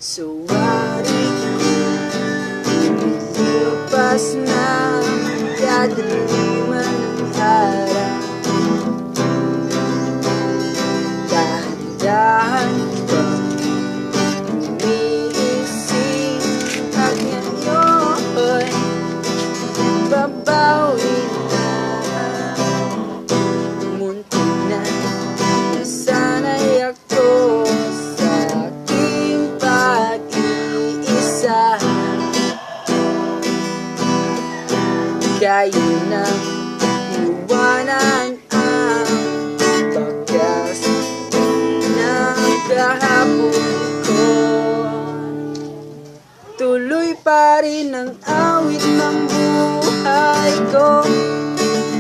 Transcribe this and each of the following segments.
Suwari lupas na kadiliman ng araw. Dahan-dahan umiisip at ngayon babawi na. Muntik na nasanay ako sa aking pag-iisa. Kayo na iwanan ang bagas ng kahapon ko. Tuloy pa rin ang awit ng buhay ko.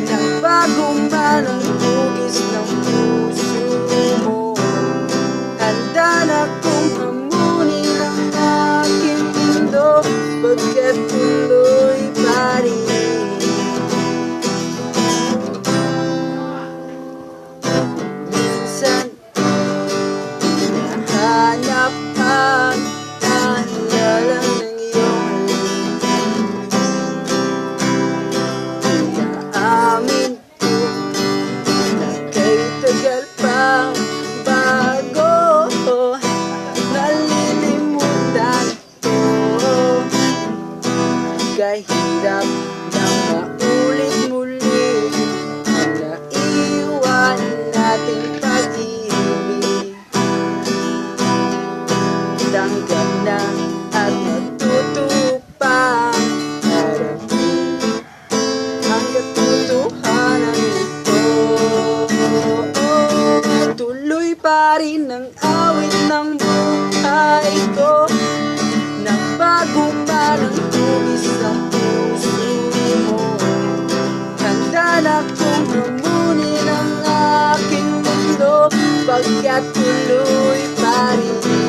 Nagbago man ang hugis ng puso mo. Handa na kong hamunin ang aking mundo, pagkat tuloy pa rin. Minsan nahanap ang alala ng iyong inaamin ko na kay tagal pa bago nalilimutan ko. Kahirap na maulit muli ang naiwan nating pag-ibig. Tanggap na at matuto pang harapin ang katotohanan nito. Tuloy pa rin ang awit ng buhay ko. Nagbago pa ng hugis ang puso mo. Handa na kong hamunin ang aking mundo, pagkat tuloy pa rin.